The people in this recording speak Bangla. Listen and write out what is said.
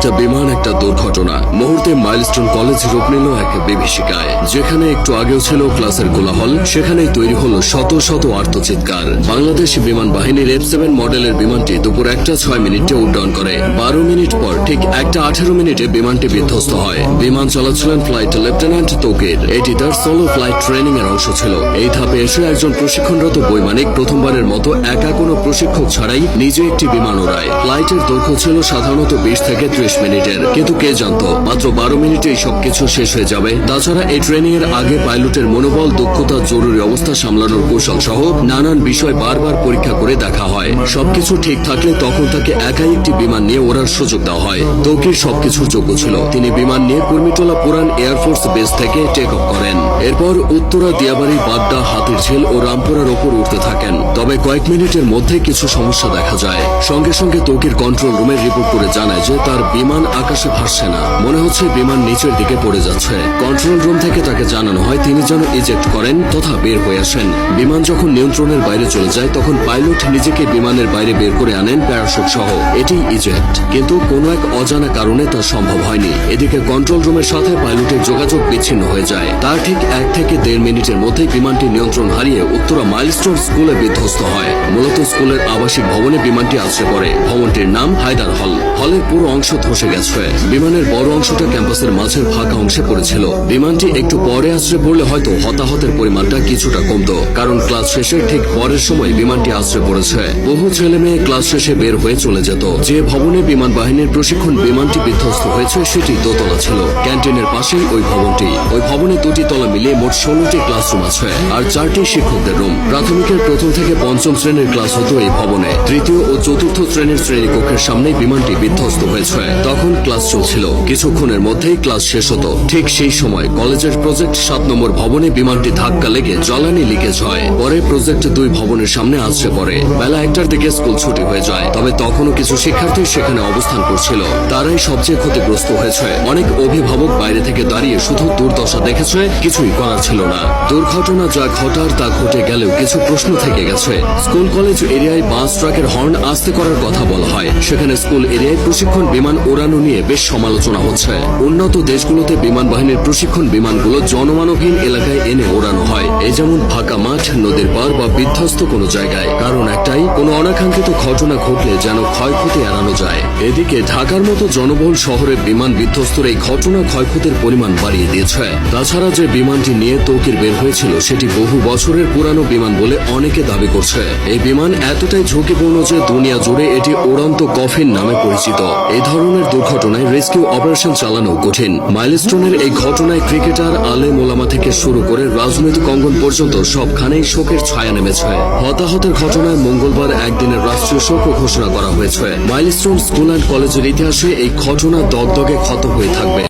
একটা বিমান একটা দুর্ঘটনা মুহূর্তে মাইলস্টোন কলেজ রূপ নিল এক বিভীষিকায়। যেখানে একটু আগেও ছিল ক্লাসের কোলাহল, সেখানেই তৈরি হলো শত শত আর্তচিৎকার। বাংলাদেশ বিমান বাহিনীর F7 মডেলের বিমানটি দুপুর 1:06 উড্ডয়ন করে। 12 মিনিট পর ঠিক 1:18 মিনিটে বিমানটি বিধ্বস্ত হয়। বিমান চালাচ্ছিলেন ফ্লাইট লেফটেন্যান্ট তৌকির। এটি তার সোলো ফ্লাইট ট্রেনিং এর অংশ ছিল। এই ধাপে এসে একজন প্রশিক্ষণরত বৈমানিক প্রথমবারের মতো একা কোনো প্রশিক্ষক ছাড়াই নিজে একটি বিমান ওড়ায়। ফ্লাইটের দৈর্ঘ্য ছিল সাধারণত 20 থেকে 30 মিনিটের, কিন্তু কে জানতো মাত্র 12 মিনিটেই সবকিছু শেষ হয়ে যাবে। তাছাড়া এই ট্রেনিং এর আগে পাইলটের মনোবল, দক্ষতা, জরুরি অবস্থা সামলানোর কৌশল সহ নানান বিষয় বারবার পরীক্ষা করে দেখা হয়। সবকিছু ঠিক থাকলে তখন তাকে একাই একটি বিমান নিয়ে ওড়ার সুযোগ দেওয়া হয়। তৌকির সবকিছুর যোগ্য ছিল। তিনি বিমান নিয়ে কুর্মিটোলা পুরান এয়ারফোর্স বেস থেকে টেক অফ করেন। এরপর উত্তরা, দিয়াবাড়ি, বাড্ডা, হাতিরঝিল ও রামপুরার ওপর উঠতে থাকেন। তবে কয়েক মিনিটের মধ্যে কিছু সমস্যা দেখা যায়। সঙ্গে সঙ্গে তৌকির কন্ট্রোল রুমে রিপোর্ট করে জানায় যে তার বিমান আকাশে ভাসছে না, মনে হচ্ছে বিমান নিচের দিকে পড়ে যাচ্ছে। কন্ট্রোল রুম থেকে তাকে জানানো হয় তিনি যেন ইজেক্ট করেন তথা বের হয়ে আসেন। বিমান যখন নিয়ন্ত্রণের বাইরে চলে যায় তখন পাইলট নিজেকে বিমানের বাইরে বের করে আনেন প্যারাশুট সহ। এটি ইজেক্ট, কিন্তু কোনো এক অজানা কারণে তা সম্ভব হয়নি। এদিকে কন্ট্রোল রুমের সাথে পাইলটের যোগাযোগ বিচ্ছিন্ন হয়ে যায়। তার ঠিক 1 থেকে 1.5 মিনিটের মধ্যেই বিমানটি নিয়ন্ত্রণ হারিয়ে উত্তরা মাইলস্টোন স্কুলে বিধ্বস্ত হয়। মূলত স্কুলের আবাসিক ভবনে বিমানটি আছড়ে পড়ে। ভবনটির নাম হায়দার হল। হলের পুরো অংশ ধসে গেছে। বিমানের বড় অংশটা ক্যাম্পাসের মাঝের ফাঁকা অংশে পড়েছিল। বিমানটি একটু পরে আছড়ে পড়লে হয়তো হতাহতের পরিমাণটা কিছুটা কমতো, কারণ ক্লাস শেষের ঠিক পরের সময় বিমানটি আছড়ে পড়েছে। বহু ছেলে মেয়ে ক্লাস শেষে বের হয়ে চলে যেত। যে ভবনে বিমান বাহিনীর প্রশিক্ষণ বিমানটি বিধ্বস্ত হয়েছে সেটি দোতলা ছিল। ক্যান্টিনের পাশেই ওই ভবনটি। ওই ভবনে 2টি তলা মিলিয়ে মোট 16টি ক্লাসরুম আছে আর 4টি শিক্ষকদের রুম। প্রাথমিকের 1ম থেকে 5ম শ্রেণীর ক্লাস হতো এই ভবনে। 3য় ও 4র্থ শ্রেণীর শ্রেণীকক্ষের সামনে বিমানটি বিধ্বস্ত হয়েছে। তখন ক্লাস চলছিল। কিছুক্ষণের মধ্যেই ক্লাস শেষ হতো। ঠিক সেই সময় কলেজের প্রজেক্ট 7 নম্বর ভবনে বিমানটি ধাক্কা লেগে জ্বালানি লিকেজ হয়। পরে প্রজেক্ট 2 ভবনের সামনে আছড়ে পড়ে। বেলা 1টার দিকে স্কুল ছুটি হয়ে যায়। তবে তখনও কিছু শিক্ষার্থী সেখানে অবস্থান করছিল। তারাই সবচেয়ে ক্ষতিগ্রস্ত হয়েছে। অনেক অভিভাবক বাইরে থেকে দাঁড়িয়ে শুধু দুর্দশা দেখেছে, কিছুই করার ছিল না। দুর্ঘটনা যা ঘটার তা ঘটে গেলেও কিছু প্রশ্ন থেকে গেছে। স্কুল কলেজ এরিয়ায় বাস ট্রাকের হর্ন আস্তে করার কথা বলা হয়। সেখানে স্কুল এরিয়ায় প্রশিক্ষণ বিমান ওড়ানো নিয়ে বেশ সমালোচনা হচ্ছে। উন্নত দেশগুলোতে বিমান বাহিনীর প্রশিক্ষণ বিমানগুলো জনমানবহীন এলাকায় এনে ওড়ানো হয়, এই যেমন ফাঁকা মাঠ, নদীর পার বা বিধ্বস্ত কোনো জায়গায়। কারণ একটাই, কোনো অনাকাঙ্ক্ষিত ঘটনা ঘটলে যেন ক্ষয়ক্ষতি এড়ানো যায়। এদিকে ঢাকার মতো জনবহুল শহরে বিমান বিধ্বস্তর এই ঘটনা ক্ষয়ক্ষতির পরিমাণ বাড়িয়ে দিয়েছে। তাছাড়া যে বিমানটি নিয়ে তৌকির বের হয়েছিল সেটি বহু বছরের পুরানো বিমান বলে অনেকে দাবি করছে। এই বিমান এতটাই ঝুঁকিপূর্ণ যে দুনিয়া জুড়ে এটি উড়ন্ত কফিন নামে পরিচিত। এই ধরনের দুর্ঘটনায় রেস্কিউ অপারেশন চালানো কঠিন। মাইলস্টোনের এই ঘটনায় ক্রিকেটার, আলেম ওলামা থেকে শুরু করে রাজনৈতিক অঙ্গন পর্যন্ত সবখানেই শোকের ছায়া নেমেছে। হতাহতের ঘটনায় মঙ্গলবার একদিনের রাষ্ট্রীয় শোক ঘোষণা করা হয়েছে। মাইলস্টোন স্কুল অ্যান্ড কলেজের ইতিহাসে এই ঘটনা দগদগে ক্ষত হয়ে থাকবে।